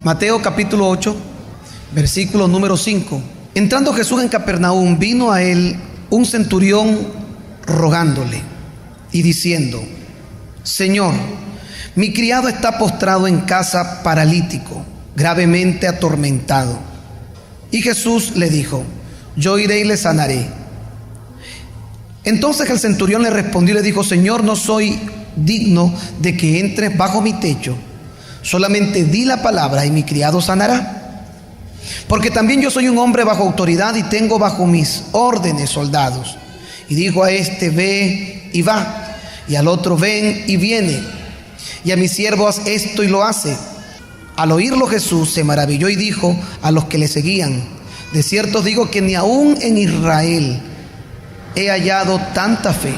Mateo capítulo 8, versículo número 5. Entrando Jesús en Capernaum, vino a él un centurión rogándole y diciendo: Señor, mi criado está postrado en casa, paralítico, gravemente atormentado. Y Jesús le dijo: yo iré y le sanaré. Entonces el centurión le respondió y le dijo: Señor, no soy digno de que entres bajo mi techo. Solamente di la palabra y mi criado sanará. Porque también yo soy un hombre bajo autoridad y tengo bajo mis órdenes soldados. Y dijo a este: ve y va, y al otro: ven y viene, y a mi siervo: haz esto, y lo hace. Al oírlo Jesús se maravilló y dijo a los que le seguían: de cierto os digo que ni aún en Israel he hallado tanta fe.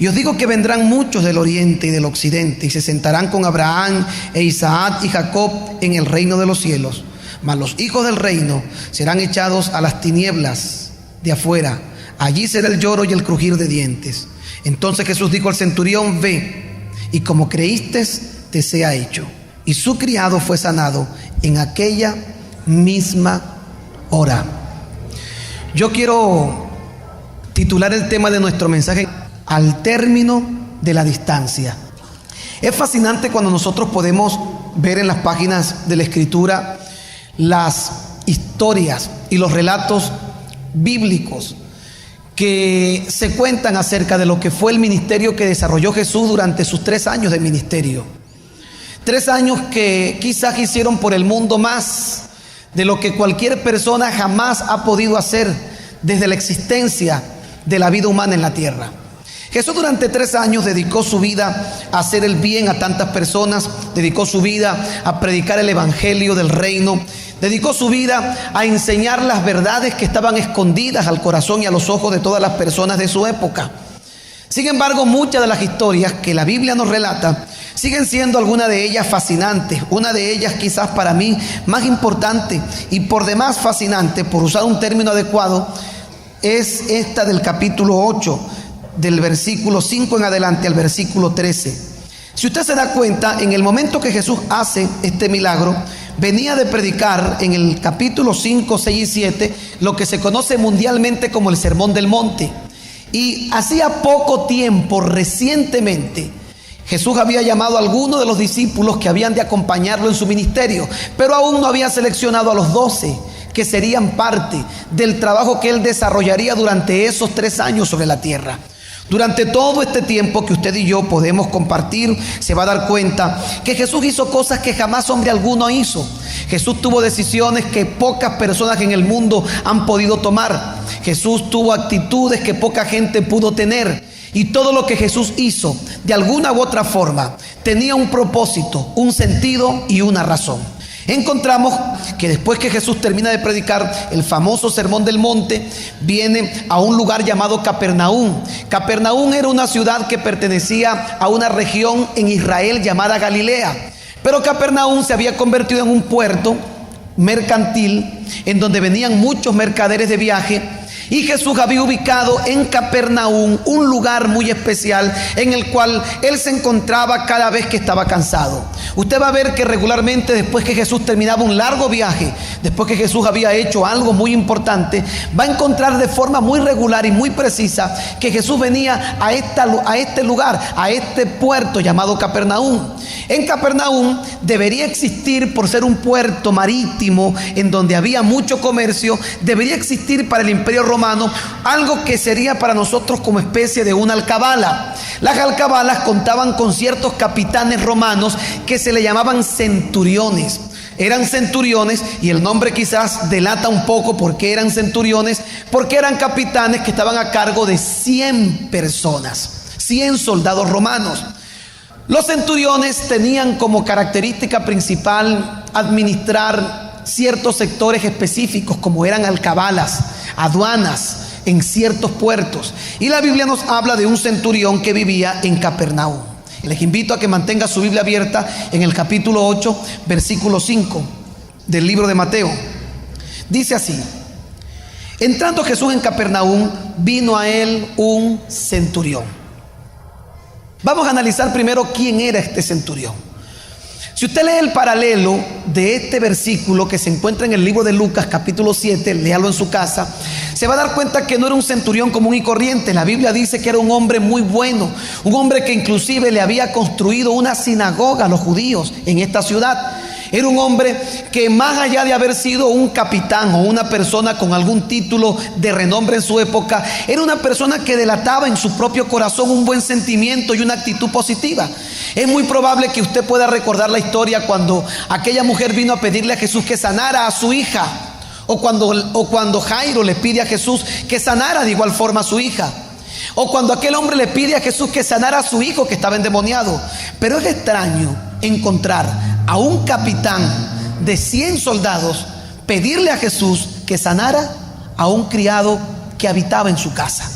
Y os digo que vendrán muchos del oriente y del occidente y se sentarán con Abraham e Isaac y Jacob en el reino de los cielos. Mas los hijos del reino serán echados a las tinieblas de afuera. Allí será el lloro y el crujir de dientes. Entonces Jesús dijo al centurión: ve, y como creíste, te sea hecho. Y su criado fue sanado en aquella misma hora. Yo quiero titular el tema de nuestro mensaje: al término de la distancia. Es fascinante cuando nosotros podemos ver en las páginas de la Escritura las historias y los relatos bíblicos que se cuentan acerca de lo que fue el ministerio que desarrolló Jesús durante sus 3 años de ministerio. 3 años que quizás hicieron por el mundo más de lo que cualquier persona jamás ha podido hacer desde la existencia de la vida humana en la tierra. Jesús durante 3 años dedicó su vida a hacer el bien a tantas personas, dedicó su vida a predicar el evangelio del reino, dedicó su vida a enseñar las verdades que estaban escondidas al corazón y a los ojos de todas las personas de su época. Sin embargo, muchas de las historias que la Biblia nos relata siguen siendo algunas de ellas fascinantes. Una de ellas, quizás para mí más importante y por demás fascinante, por usar un término adecuado, es esta del capítulo 8, del versículo 5 en adelante al versículo 13. Si usted se da cuenta, en el momento que Jesús hace este milagro, venía de predicar en el capítulo 5, 6 y 7 lo que se conoce mundialmente como el Sermón del Monte. Y hacía poco tiempo, recientemente, Jesús había llamado a algunos de los discípulos que habían de acompañarlo en su ministerio, pero aún no había seleccionado a los 12 que serían parte del trabajo que él desarrollaría durante esos 3 años sobre la tierra. Durante todo este tiempo que usted y yo podemos compartir, se va a dar cuenta que Jesús hizo cosas que jamás hombre alguno hizo. Jesús tuvo decisiones que pocas personas en el mundo han podido tomar. Jesús tuvo actitudes que poca gente pudo tener. Y todo lo que Jesús hizo, de alguna u otra forma, tenía un propósito, un sentido y una razón. Encontramos que después que Jesús termina de predicar el famoso Sermón del Monte, viene a un lugar llamado Capernaum. Capernaum era una ciudad que pertenecía a una región en Israel llamada Galilea. Pero Capernaum se había convertido en un puerto mercantil en donde venían muchos mercaderes de viaje. Y Jesús había ubicado en Capernaum un lugar muy especial en el cual él se encontraba cada vez que estaba cansado. Usted va a ver que regularmente, después que Jesús terminaba un largo viaje, después que Jesús había hecho algo muy importante, va a encontrar de forma muy regular y muy precisa que Jesús venía a este lugar, a este puerto llamado Capernaum. En Capernaum debería existir, por ser un puerto marítimo en donde había mucho comercio, debería existir para el Imperio Romano algo que sería para nosotros como especie de una alcabala. Las alcabalas contaban con ciertos capitanes romanos que se le llamaban centuriones. Eran centuriones, y el nombre quizás delata un poco por qué eran centuriones, porque eran capitanes que estaban a cargo de 100 personas, 100 soldados romanos. Los centuriones tenían como característica principal administrar ciertos sectores específicos, como eran alcabalas, aduanas en ciertos puertos. Y la Biblia nos habla de un centurión que vivía en Capernaum. Les invito a que mantenga su Biblia abierta en el capítulo 8, versículo 5 del libro de Mateo. Dice así: entrando Jesús en Capernaum, vino a él un centurión. Vamos a analizar primero quién era este centurión. Si usted lee el paralelo de este versículo que se encuentra en el libro de Lucas capítulo 7, léalo en su casa, se va a dar cuenta que no era un centurión común y corriente. La Biblia dice que era un hombre muy bueno, un hombre que inclusive le había construido una sinagoga a los judíos en esta ciudad. Era un hombre que, más allá de haber sido un capitán o una persona con algún título de renombre en su época, era una persona que delataba en su propio corazón un buen sentimiento y una actitud positiva. Es muy probable que usted pueda recordar la historia cuando aquella mujer vino a pedirle a Jesús que sanara a su hija, o cuando Jairo le pide a Jesús que sanara de igual forma a su hija, o cuando aquel hombre le pide a Jesús que sanara a su hijo que estaba endemoniado. Pero es extraño encontrar a un capitán de 100 soldados pedirle a Jesús que sanara a un criado que habitaba en su casa.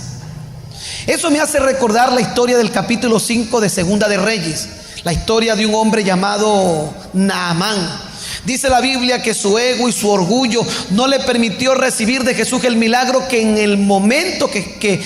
Eso me hace recordar la historia del capítulo 5 de Segunda de Reyes, la historia de un hombre llamado Naamán. Dice la Biblia que su ego y su orgullo no le permitió recibir de Jesús el milagro que en el momento que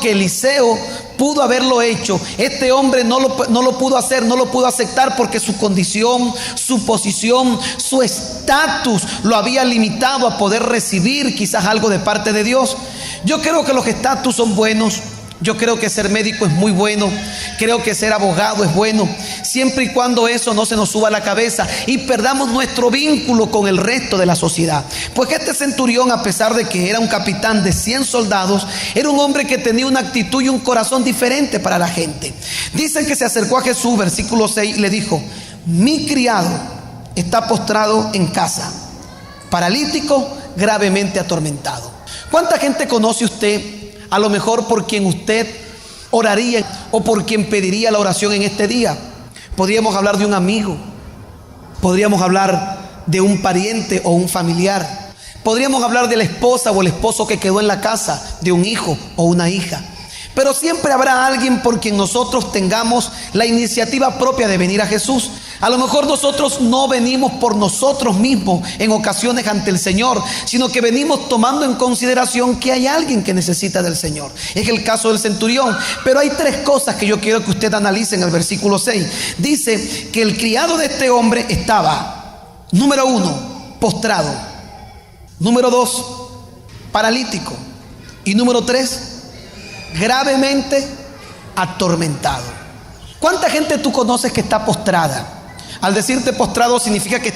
Eliseo pudo haberlo hecho. Este hombre no lo pudo hacer, no lo pudo aceptar, porque su condición, su posición, su estatus lo había limitado a poder recibir quizás algo de parte de Dios. Yo creo que los estatus son buenos. Yo creo que ser médico es muy bueno, creo que ser abogado es bueno, siempre y cuando eso no se nos suba a la cabeza y perdamos nuestro vínculo con el resto de la sociedad. Pues que este centurión, a pesar de que era un capitán de 100 soldados, era un hombre que tenía una actitud y un corazón diferente para la gente. Dicen que se acercó a Jesús, versículo 6, y le dijo: mi criado está postrado en casa, paralítico, gravemente atormentado. ¿Cuánta gente conoce usted, a lo mejor por quien usted oraría o por quien pediría la oración en este día? Podríamos hablar de un amigo, podríamos hablar de un pariente o un familiar, podríamos hablar de la esposa o el esposo que quedó en la casa, de un hijo o una hija. Pero siempre habrá alguien por quien nosotros tengamos la iniciativa propia de venir a Jesús. A lo mejor nosotros no venimos por nosotros mismos en ocasiones ante el Señor, sino que venimos tomando en consideración que hay alguien que necesita del Señor. Es el caso del centurión. Pero hay 3 cosas que yo quiero que usted analice en el versículo 6. Dice que el criado de este hombre estaba, número 1, postrado, número 2, paralítico, y número 3, gravemente atormentado. ¿Cuánta gente tú conoces que está postrada? Al decirte postrado significa que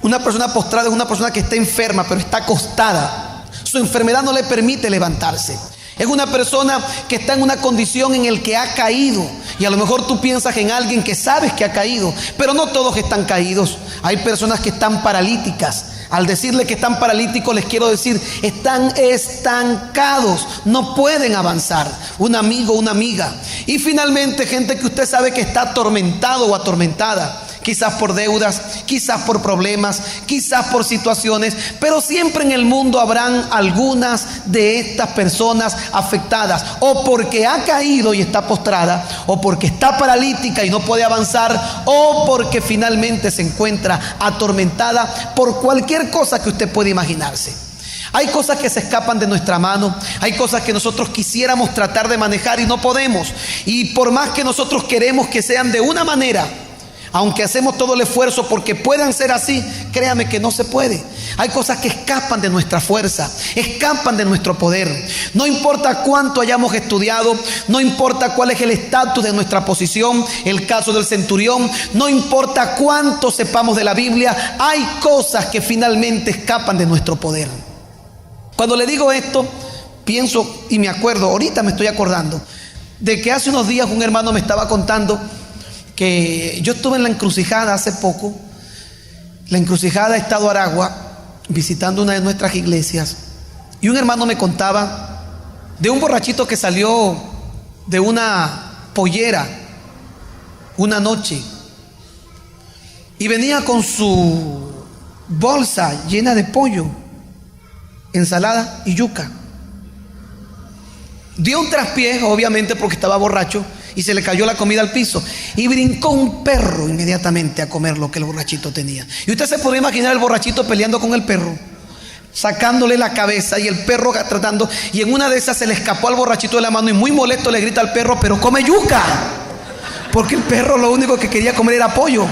una persona postrada es una persona que está enferma, pero está acostada. Su enfermedad no le permite levantarse. Es una persona que está en una condición en la que ha caído. Y a lo mejor tú piensas en alguien que sabes que ha caído, pero no todos están caídos. Hay personas que están paralíticas. Al decirle que están paralíticos, les quiero decir, están estancados, no pueden avanzar. Un amigo, una amiga. Y finalmente, gente que usted sabe que está atormentado o atormentada. Quizás por deudas, quizás por problemas, quizás por situaciones, pero siempre en el mundo habrán algunas de estas personas afectadas, o porque ha caído y está postrada, o porque está paralítica y no puede avanzar, o porque finalmente se encuentra atormentada por cualquier cosa que usted pueda imaginarse. Hay cosas que se escapan de nuestra mano, hay cosas que nosotros quisiéramos tratar de manejar y no podemos, y por más que nosotros queremos que sean de una manera, aunque hacemos todo el esfuerzo porque puedan ser así, créame que no se puede. Hay cosas que escapan de nuestra fuerza, escapan de nuestro poder. No importa cuánto hayamos estudiado, no importa cuál es el estatus de nuestra posición, el caso del centurión, no importa cuánto sepamos de la Biblia, hay cosas que finalmente escapan de nuestro poder. Cuando le digo esto, pienso y me acuerdo, ahorita me estoy acordando, de que hace unos días un hermano me estaba contando que yo estuve en la encrucijada hace poco, la encrucijada Estado Aragua, visitando una de nuestras iglesias, y un hermano me contaba de un borrachito que salió de una pollera una noche y venía con su bolsa llena de pollo, ensalada y yuca. Dio un traspié, obviamente porque estaba borracho, y se le cayó la comida al piso y brincó un perro inmediatamente a comer lo que el borrachito tenía. Y usted se puede imaginar el borrachito peleando con el perro, sacándole la cabeza, y el perro tratando, y en una de esas se le escapó al borrachito de la mano y muy molesto le grita al perro: pero come yuca, porque el perro lo único que quería comer era pollo.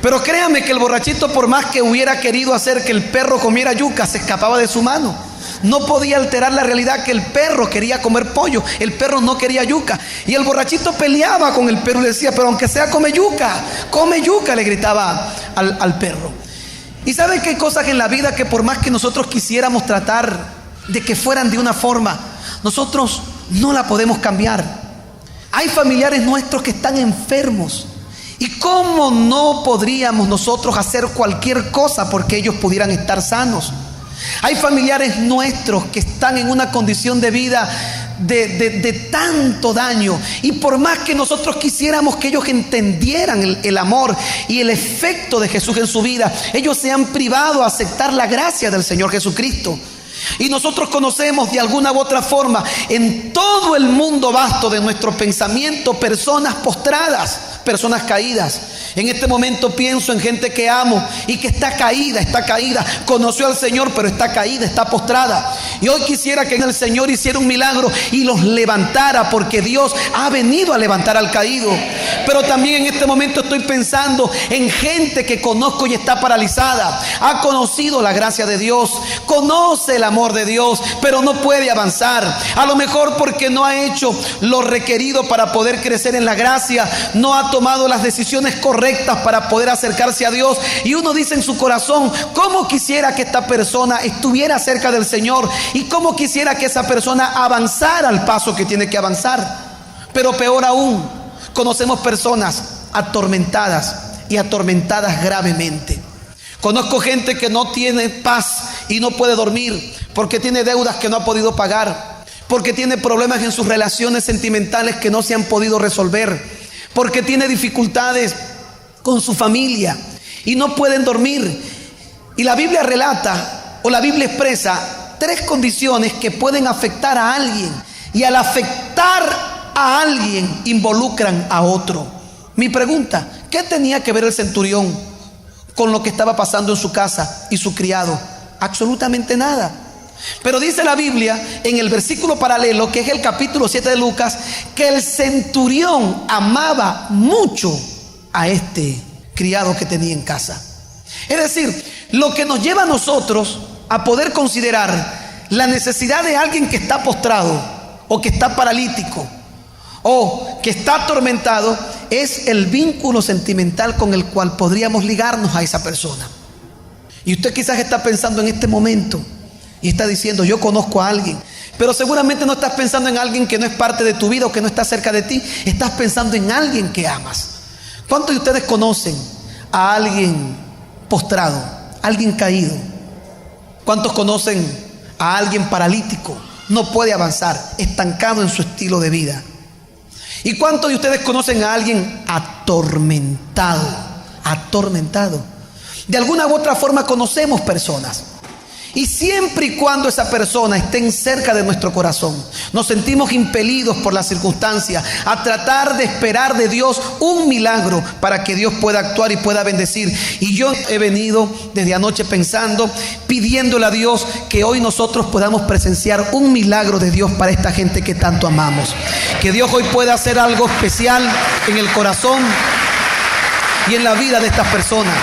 Pero créame que el borrachito, por más que hubiera querido hacer que el perro comiera yuca, se escapaba de su mano. No podía alterar la realidad que el perro quería comer pollo, el perro no quería yuca. Y el borrachito peleaba con el perro y le decía, pero aunque sea come yuca, le gritaba al perro. Y sabe que hay cosas en la vida que por más que nosotros quisiéramos tratar de que fueran de una forma, nosotros no la podemos cambiar. Hay familiares nuestros que están enfermos. ¿Y cómo no podríamos nosotros hacer cualquier cosa porque ellos pudieran estar sanos? Hay familiares nuestros que están en una condición de vida de tanto daño, y por más que nosotros quisiéramos que ellos entendieran el amor y el efecto de Jesús en su vida, ellos se han privado a aceptar la gracia del Señor Jesucristo. Y nosotros conocemos de alguna u otra forma en todo el mundo vasto de nuestro pensamiento personas postradas, personas caídas. En este momento pienso en gente que amo y que está caída, conoció al Señor pero está caída, está postrada. Y hoy quisiera que el Señor hiciera un milagro y los levantara, porque Dios ha venido a levantar al caído. Pero también en este momento estoy pensando en gente que conozco y está paralizada. Ha conocido la gracia de Dios, conoce el amor de Dios, pero no puede avanzar. A lo mejor porque no ha hecho lo requerido para poder crecer en la gracia, no ha tomado las decisiones correctas para poder acercarse a Dios. Y uno dice en su corazón, ¿cómo quisiera que esta persona estuviera cerca del Señor? Y cómo quisiera que esa persona avanzara al paso que tiene que avanzar. Pero peor aún, conocemos personas atormentadas y atormentadas gravemente. Conozco gente que no tiene paz y no puede dormir porque tiene deudas que no ha podido pagar, porque tiene problemas en sus relaciones sentimentales que no se han podido resolver, porque tiene dificultades con su familia y no pueden dormir. Y la Biblia relata, o la Biblia expresa, 3 condiciones que pueden afectar a alguien, y al afectar a alguien involucran a otro. Mi pregunta, ¿qué tenía que ver el centurión con lo que estaba pasando en su casa y su criado? Absolutamente nada. Pero dice la Biblia en el versículo paralelo, que es el capítulo 7 de Lucas, que el centurión amaba mucho a este criado que tenía en casa. Es decir, lo que nos lleva a nosotros a poder considerar la necesidad de alguien que está postrado, o que está paralítico, o que está atormentado, es el vínculo sentimental con el cual podríamos ligarnos a esa persona. Y usted quizás está pensando en este momento y está diciendo, yo conozco a alguien. Pero seguramente no estás pensando en alguien que no es parte de tu vida o que no está cerca de ti. Estás pensando en alguien que amas. ¿Cuántos de ustedes conocen a alguien postrado, alguien caído? ¿Cuántos conocen a alguien paralítico? No puede avanzar, estancado en su estilo de vida. ¿Y cuántos de ustedes conocen a alguien atormentado? Atormentado. De alguna u otra forma conocemos personas. Y siempre y cuando esa persona esté cerca de nuestro corazón, nos sentimos impelidos por las circunstancias a tratar de esperar de Dios un milagro para que Dios pueda actuar y pueda bendecir. Y yo he venido desde anoche pensando, pidiéndole a Dios que hoy nosotros podamos presenciar un milagro de Dios para esta gente que tanto amamos. Que Dios hoy pueda hacer algo especial en el corazón y en la vida de estas personas.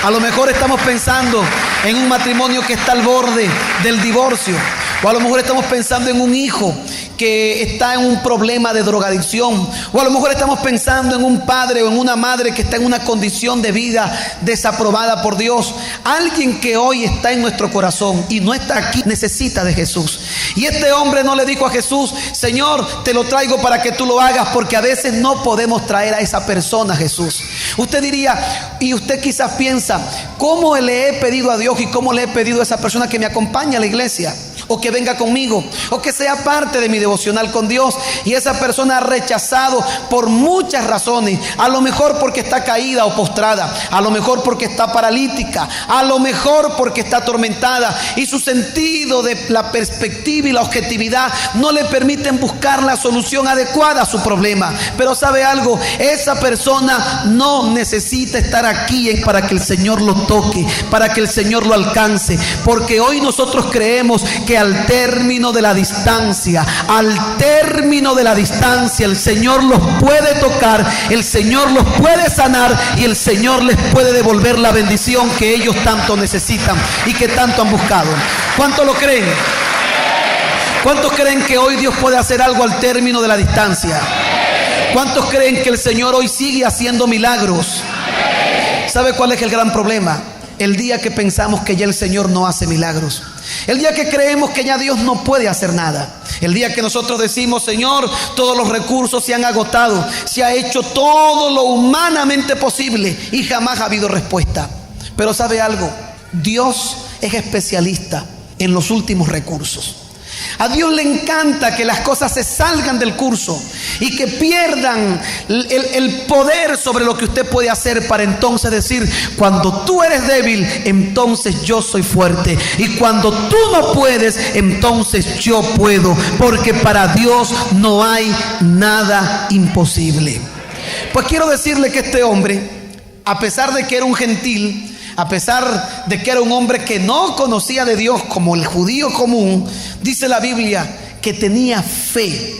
A lo mejor estamos pensando en un matrimonio que está al borde del divorcio, o a lo mejor estamos pensando en un hijo que está en un problema de drogadicción, o a lo mejor estamos pensando en un padre o en una madre que está en una condición de vida desaprobada por Dios. Alguien que hoy está en nuestro corazón y no está aquí necesita de Jesús. Y este hombre no le dijo a Jesús, Señor, te lo traigo para que tú lo hagas, porque a veces no podemos traer a esa persona a Jesús. Usted diría, y usted quizás piensa, ¿cómo le he pedido a Dios y cómo le he pedido a esa persona que me acompañe a la iglesia? O que venga conmigo, o que sea parte de mi devocional con Dios, y esa persona ha rechazado por muchas razones. A lo mejor porque está caída o postrada, a lo mejor porque está paralítica, a lo mejor porque está atormentada, y su sentido de la perspectiva y la objetividad no le permiten buscar la solución adecuada a su problema. Pero ¿sabe algo? Esa persona no necesita estar aquí para que el Señor lo toque, para que el Señor lo alcance, porque hoy nosotros creemos que al término de la distancia, el Señor los puede tocar, el Señor los puede sanar y el Señor les puede devolver la bendición que ellos tanto necesitan y que tanto han buscado. ¿Cuántos lo creen? ¿Cuántos creen que hoy Dios puede hacer algo al término de la distancia? ¿Cuántos creen que el Señor hoy sigue haciendo milagros? ¿Sabe cuál es el gran problema? El día que pensamos que ya el Señor no hace milagros. El día que creemos que ya Dios no puede hacer nada. El día que nosotros decimos: Señor, todos los recursos se han agotado, se ha hecho todo lo humanamente posible y jamás ha habido respuesta. Pero ¿sabe algo? Dios es especialista en los últimos recursos. A Dios le encanta que las cosas se salgan del curso y que pierdan el poder sobre lo que usted puede hacer, para entonces decir: cuando tú eres débil, entonces yo soy fuerte, y cuando tú no puedes, entonces yo puedo, porque para Dios no hay nada imposible. Pues quiero decirle que este hombre, a pesar de que era un gentil, a pesar de que era un hombre que no conocía de Dios como el judío común, dice la Biblia que tenía fe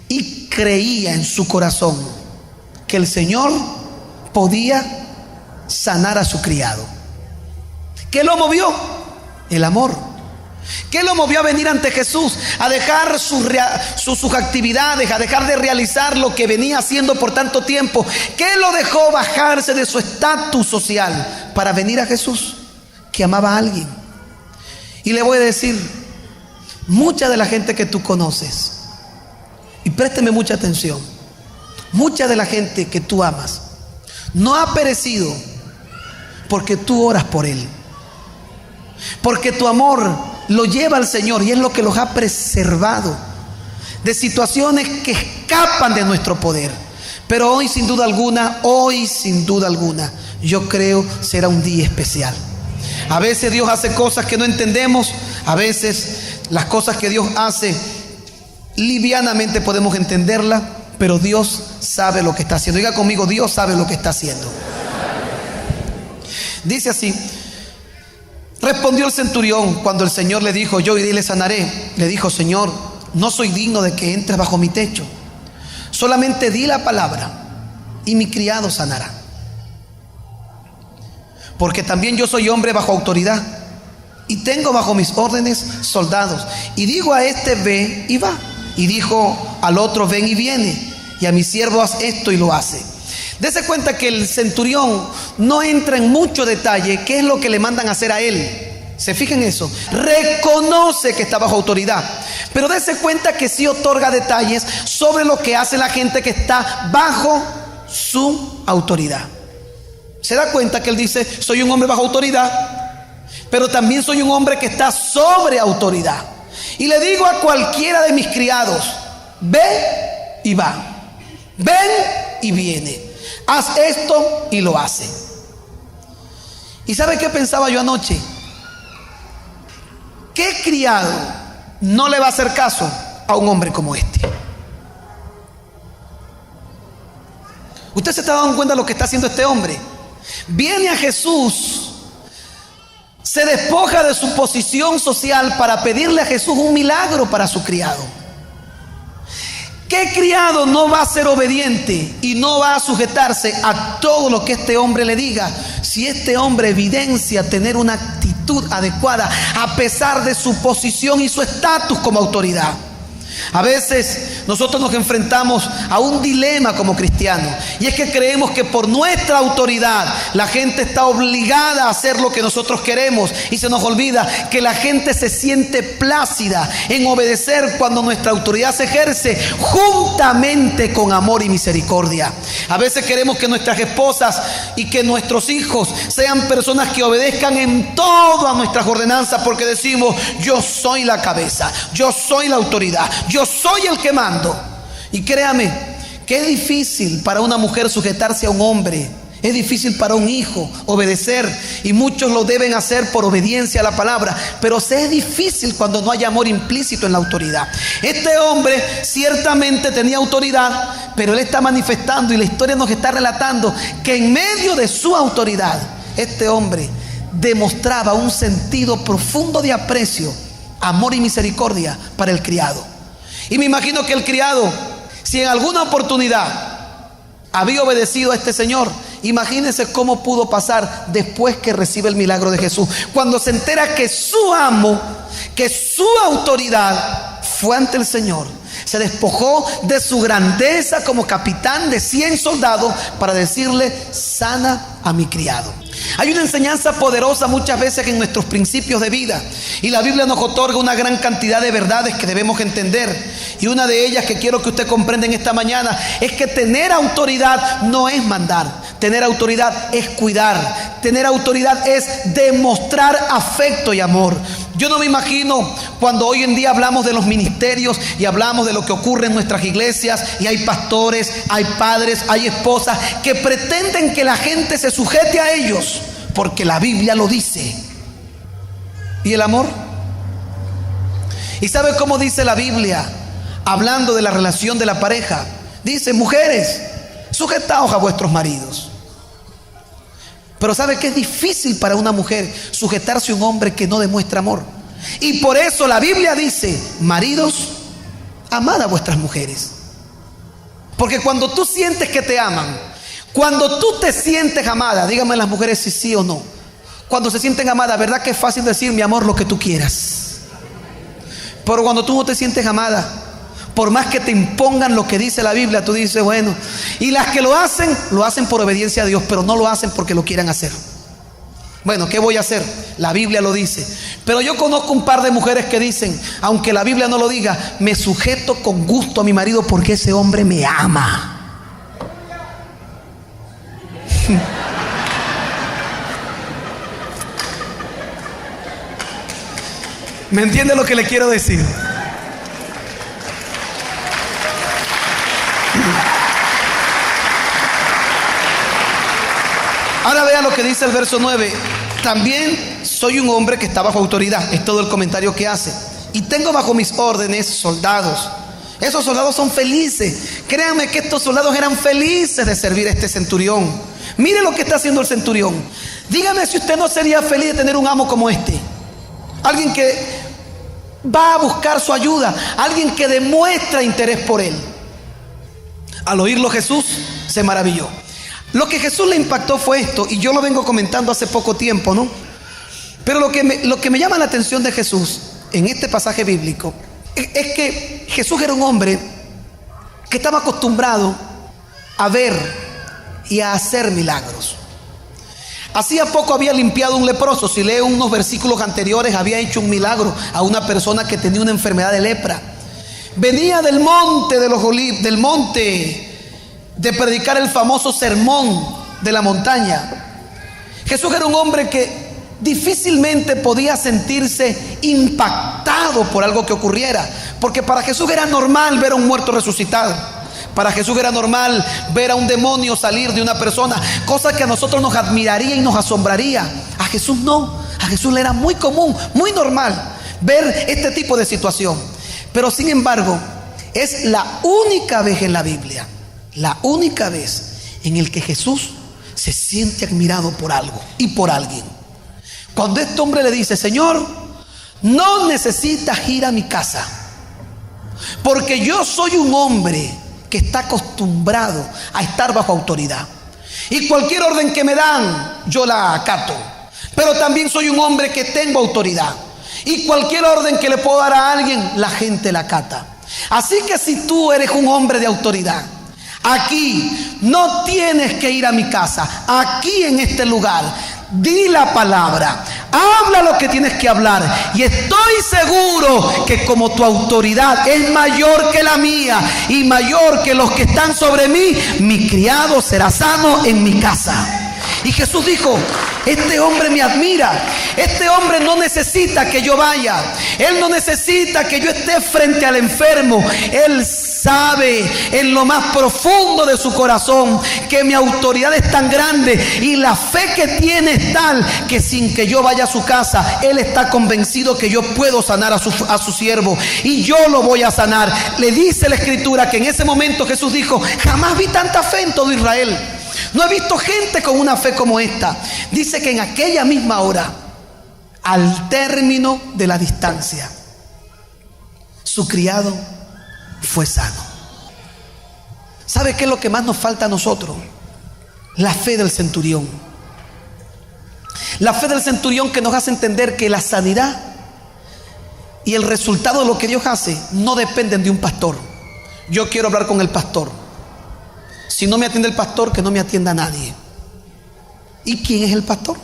y creía en su corazón que el Señor podía sanar a su criado. ¿Qué lo movió? El amor. ¿Qué lo movió a venir ante Jesús? A dejar sus actividades, a dejar de realizar lo que venía haciendo por tanto tiempo. ¿Qué lo dejó bajarse de su estatus social para venir a Jesús? Que amaba a alguien. Y le voy a decir, mucha de la gente que tú conoces, y présteme mucha atención, mucha de la gente que tú amas no ha perecido porque tú oras por él, porque tu amor lo lleva al Señor, y es lo que los ha preservado de situaciones que escapan de nuestro poder. Pero hoy sin duda alguna, yo creo será un día especial. A veces Dios hace cosas que no entendemos, a veces las cosas que Dios hace livianamente podemos entenderlas, pero Dios sabe lo que está haciendo. Diga conmigo: Dios sabe lo que está haciendo. Dice así: respondió el centurión cuando el Señor le dijo: yo iré y le sanaré. Le dijo: Señor, no soy digno de que entres bajo mi techo. Solamente di la palabra y mi criado sanará. Porque también yo soy hombre bajo autoridad y tengo bajo mis órdenes soldados. Y digo a este: ve y va. Y dijo al otro: ven y viene. Y a mi siervo: haz esto, y lo hace. Dese cuenta que el centurión no entra en mucho detalle qué es lo que le mandan a hacer a él. Se fijen eso. Reconoce que está bajo autoridad, pero dese cuenta que sí otorga detalles sobre lo que hace la gente que está bajo su autoridad. Se da cuenta que él dice: soy un hombre bajo autoridad, pero también soy un hombre que está sobre autoridad. Y le digo a cualquiera de mis criados: ve y va, ven y viene, haz esto, y lo hace. ¿Y sabe qué pensaba yo anoche? ¿Qué criado no le va a hacer caso a un hombre como este? ¿Usted se está dando cuenta de lo que está haciendo este hombre? Viene a Jesús, se despoja de su posición social para pedirle a Jesús un milagro para su criado. ¿Qué criado no va a ser obediente y no va a sujetarse a todo lo que este hombre le diga, si este hombre evidencia tener una actitud adecuada a pesar de su posición y su estatus como autoridad? A veces nosotros nos enfrentamos a un dilema como cristianos, y es que creemos que por nuestra autoridad la gente está obligada a hacer lo que nosotros queremos, y se nos olvida que la gente se siente plácida en obedecer cuando nuestra autoridad se ejerce juntamente con amor y misericordia. A veces queremos que nuestras esposas y que nuestros hijos sean personas que obedezcan en todo a nuestras ordenanzas, porque decimos: yo soy la cabeza, yo soy la autoridad, yo soy el que mando. Y créame que es difícil para una mujer sujetarse a un hombre, es difícil para un hijo obedecer, y muchos lo deben hacer por obediencia a la palabra, pero es difícil cuando no hay amor implícito en la autoridad. Este hombre ciertamente tenía autoridad, pero él está manifestando, y la historia nos está relatando que en medio de su autoridad este hombre demostraba un sentido profundo de aprecio amor y misericordia para el criado. Y me imagino que el criado, si en alguna oportunidad había obedecido a este señor, imagínense cómo pudo pasar después que recibe el milagro de Jesús, cuando se entera que su amo, que su autoridad fue ante el Señor. Se despojó de su grandeza como capitán de 100 soldados para decirle: sana a mi criado. Hay una enseñanza poderosa muchas veces en nuestros principios de vida, y la Biblia nos otorga una gran cantidad de verdades que debemos entender. Y una de ellas que quiero que usted comprenda en esta mañana es que tener autoridad no es mandar. Tener autoridad es cuidar. Tener autoridad es demostrar afecto y amor. Yo no me imagino cuando hoy en día hablamos de los ministerios y hablamos de lo que ocurre en nuestras iglesias, y hay pastores, hay padres, hay esposas que pretenden que la gente se sujete a ellos porque la Biblia lo dice. ¿Y el amor? ¿Y sabe cómo dice la Biblia hablando de la relación de la pareja? Dice: mujeres, sujetaos a vuestros maridos. Pero ¿sabe que es difícil para una mujer sujetarse a un hombre que no demuestra amor? Y por eso la Biblia dice: maridos, amad a vuestras mujeres. Porque cuando tú sientes que te aman, cuando tú te sientes amada, díganme las mujeres si sí o no. Cuando se sienten amadas, ¿verdad que es fácil decir: mi amor, lo que tú quieras? Pero cuando tú no te sientes amada, por más que te impongan lo que dice la Biblia, tú dices: bueno. Y las que lo hacen por obediencia a Dios, pero no lo hacen porque lo quieran hacer. Bueno, ¿qué voy a hacer? La Biblia lo dice. Pero yo conozco un par de mujeres que dicen, aunque la Biblia no lo diga: me sujeto con gusto a mi marido porque ese hombre me ama. ¿Me entiende lo que le quiero decir? Ahora vea lo que dice el verso 9. También soy un hombre que está bajo autoridad. Es todo el comentario que hace. Y tengo bajo mis órdenes soldados. Esos soldados son felices. Créanme que estos soldados eran felices de servir a este centurión. Mire lo que está haciendo el centurión. Dígame si usted no sería feliz de tener un amo como este. Alguien que va a buscar su ayuda, alguien que demuestra interés por él. Al oírlo, Jesús se maravilló. Lo que Jesús le impactó fue esto, y yo lo vengo comentando hace poco tiempo, ¿no? Pero lo que me llama la atención de Jesús en este pasaje bíblico es que Jesús era un hombre que estaba acostumbrado a ver y a hacer milagros. Hacía poco había limpiado un leproso. Si lee unos versículos anteriores, había hecho un milagro a una persona que tenía una enfermedad de lepra. Venía del monte de los Olivos, del monte de predicar el famoso sermón de la montaña. Jesús era un hombre que difícilmente podía sentirse impactado por algo que ocurriera, porque para Jesús era normal ver a un muerto resucitar. Para Jesús era normal ver a un demonio salir de una persona, cosa que a nosotros nos admiraría y nos asombraría. A Jesús no, a Jesús le era muy común, muy normal ver este tipo de situación. Pero sin embargo, es la única vez en la Biblia, la única vez en el que Jesús se siente admirado por algo y por alguien. Cuando este hombre le dice: Señor, no necesitas ir a mi casa, porque yo soy un hombre que está acostumbrado a estar bajo autoridad, y cualquier orden que me dan yo la acato. Pero también soy un hombre que tengo autoridad, y cualquier orden que le puedo dar a alguien, la gente la acata. Así que si tú eres un hombre de autoridad, aquí no tienes que ir a mi casa. Aquí en este lugar, di la palabra, habla lo que tienes que hablar, y estoy seguro que como tu autoridad es mayor que la mía y mayor que los que están sobre mí, mi criado será sano en mi casa. Y Jesús dijo: este hombre me admira, este hombre no necesita que yo vaya, él no necesita que yo esté frente al enfermo. Él sabe en lo más profundo de su corazón que mi autoridad es tan grande y la fe que tiene es tal que sin que yo vaya a su casa, él está convencido que yo puedo sanar a su siervo, y yo lo voy a sanar. Le dice la Escritura que en ese momento Jesús dijo: jamás vi tanta fe en todo Israel. No he visto gente con una fe como esta. Dice que en aquella misma hora, al término de la distancia, su criado fue sano. ¿Sabe qué es lo que más nos falta a nosotros? La fe del centurión. La fe del centurión que nos hace entender que la sanidad y el resultado de lo que Dios hace no dependen de un pastor. Yo quiero hablar con el pastor. Si no me atiende el pastor, que no me atienda nadie. ¿Y quién es el pastor?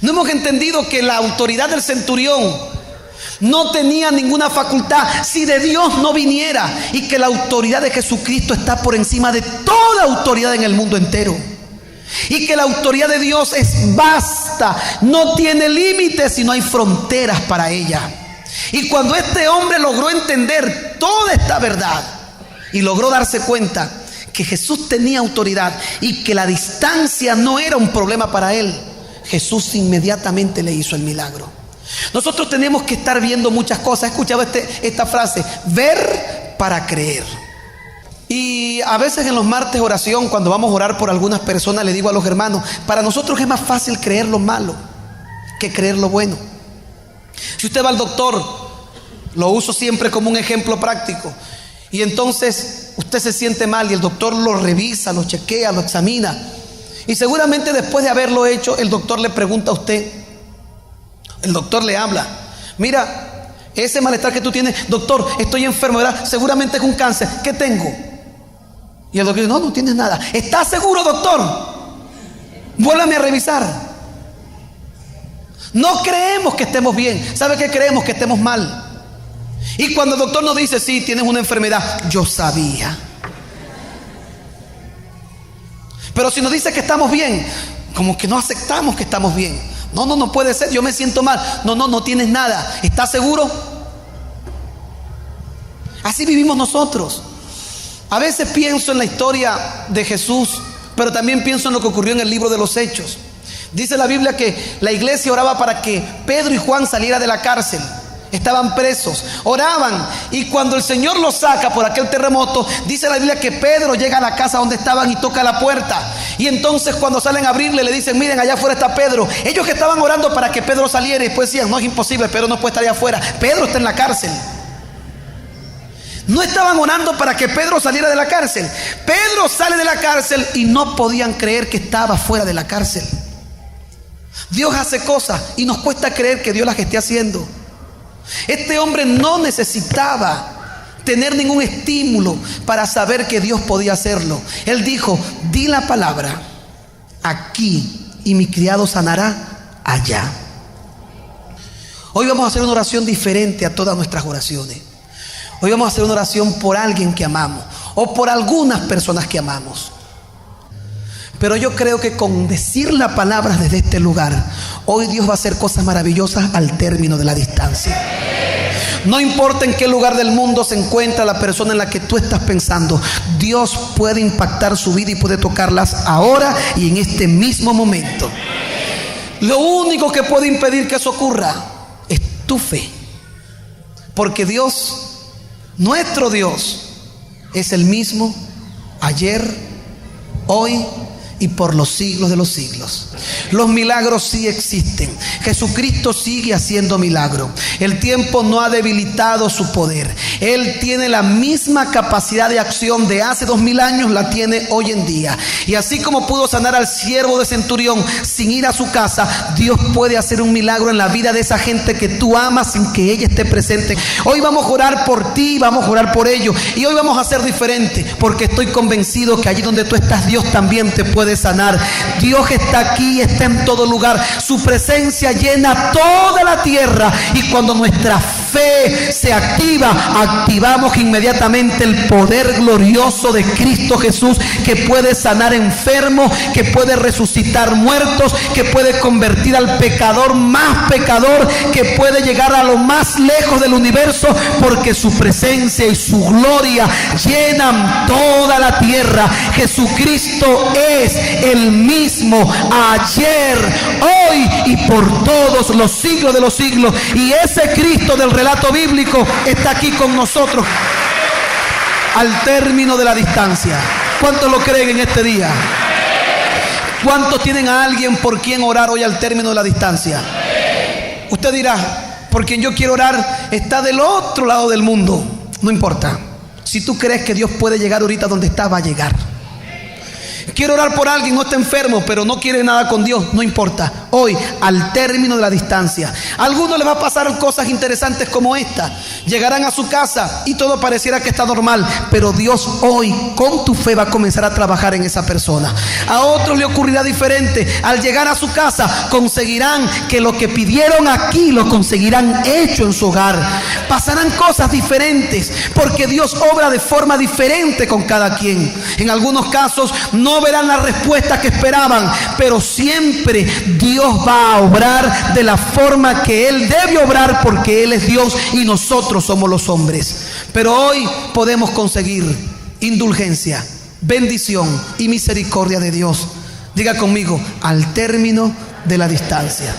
No hemos entendido que la autoridad del centurión no tenía ninguna facultad si de Dios no viniera, y que la autoridad de Jesucristo está por encima de toda autoridad en el mundo entero, y que la autoridad de Dios es vasta, no tiene límites y no hay fronteras para ella. Y cuando este hombre logró entender toda esta verdad y logró darse cuenta que Jesús tenía autoridad y que la distancia no era un problema para él, Jesús inmediatamente le hizo el milagro. Nosotros tenemos que estar viendo muchas cosas. He escuchado esta frase: ver para creer. Y a veces en los martes de oración, cuando vamos a orar por algunas personas, le digo a los hermanos, para nosotros es más fácil creer lo malo que creer lo bueno. Si usted va al doctor, lo uso siempre como un ejemplo práctico, y entonces usted se siente mal y el doctor lo revisa, lo chequea, lo examina, y seguramente después de haberlo hecho, el doctor le pregunta a usted, el doctor le habla: mira, ese malestar que tú tienes, doctor, estoy enfermo, ¿verdad? Seguramente es un cáncer. ¿Qué tengo? Y el doctor dice: no tienes nada. ¿Estás seguro, doctor? Vuélvame a revisar. No creemos que estemos bien. ¿Sabe qué creemos? Que estemos mal. Y cuando el doctor nos dice: sí, tienes una enfermedad, yo sabía. Pero si nos dice que estamos bien, como que no aceptamos que estamos bien. No puede ser, yo me siento mal. No tienes nada. ¿Estás seguro? Así vivimos nosotros. A veces pienso en la historia de Jesús, pero también pienso en lo que ocurrió en el libro de los Hechos. Dice la Biblia que la iglesia oraba para que Pedro y Juan salieran de la cárcel. Estaban presos, oraban, y cuando el Señor los saca por aquel terremoto, dice la Biblia que Pedro llega a la casa donde estaban y toca la puerta. Y entonces cuando salen a abrirle, le dicen: miren, allá afuera está Pedro. Ellos que estaban orando para que Pedro saliera, y después decían: no, es imposible, Pedro no puede estar allá afuera, Pedro está en la cárcel. No estaban orando para que Pedro saliera de la cárcel. Pedro sale de la cárcel y no podían creer que estaba fuera de la cárcel. Dios hace cosas y nos cuesta creer que Dios las esté haciendo. Este hombre no necesitaba tener ningún estímulo para saber que Dios podía hacerlo. Él dijo: di la palabra aquí y mi criado sanará allá. Hoy vamos a hacer una oración diferente a todas nuestras oraciones. Hoy vamos a hacer una oración por alguien que amamos, o por algunas personas que amamos. Pero yo creo que con decir la palabra desde este lugar, hoy Dios va a hacer cosas maravillosas al término de la distancia. No importa en qué lugar del mundo se encuentra la persona en la que tú estás pensando, Dios puede impactar su vida y puede tocarlas ahora y en este mismo momento. Lo único que puede impedir que eso ocurra es tu fe. Porque Dios, nuestro Dios, es el mismo ayer, hoy y por los siglos de los siglos. Los milagros sí existen. Jesucristo sigue haciendo milagros. El tiempo no ha debilitado su poder. Él tiene la misma capacidad de acción de hace 2000 años, la tiene hoy en día. Y así como pudo sanar al siervo de centurión sin ir a su casa, Dios puede hacer un milagro en la vida de esa gente que tú amas sin que ella esté presente. Hoy vamos a orar por ti, vamos a orar por ellos, y hoy vamos a hacer diferente, porque estoy convencido que allí donde tú estás, Dios también te puede sanar. Dios está aquí, está en todo lugar. Su presencia llena toda la tierra, y cuando nuestra fe se activa, activamos inmediatamente el poder glorioso de Cristo Jesús, que puede sanar enfermos, que puede resucitar muertos, que puede convertir al pecador más pecador, que puede llegar a lo más lejos del universo, porque su presencia y su gloria llenan toda la tierra. Jesucristo es el mismo ayer, hoy y por todos los siglos de los siglos. Y ese Cristo del relato bíblico está aquí con nosotros al término de la distancia. ¿Cuántos lo creen en este día? ¿Cuántos tienen a alguien por quien orar hoy al término de la distancia? Usted dirá: por quien yo quiero orar está del otro lado del mundo. No importa. Si tú crees que Dios puede llegar ahorita donde está, va a llegar. Quiero orar por alguien, no está enfermo, pero no quiere nada con Dios. No importa. Hoy, al término de la distancia, a algunos les va a pasar cosas interesantes como esta. Llegarán a su casa y todo pareciera que está normal, pero Dios hoy, con tu fe, va a comenzar a trabajar en esa persona. A otros le ocurrirá diferente. Al llegar a su casa, conseguirán que lo que pidieron aquí, lo conseguirán hecho en su hogar. Pasarán cosas diferentes, porque Dios obra de forma diferente con cada quien. En algunos casos, no verán la respuesta que esperaban, pero siempre Dios va a obrar de la forma que Él debe obrar, porque Él es Dios y nosotros somos los hombres. Pero hoy podemos conseguir indulgencia, bendición y misericordia de Dios. Diga conmigo: al término de la distancia.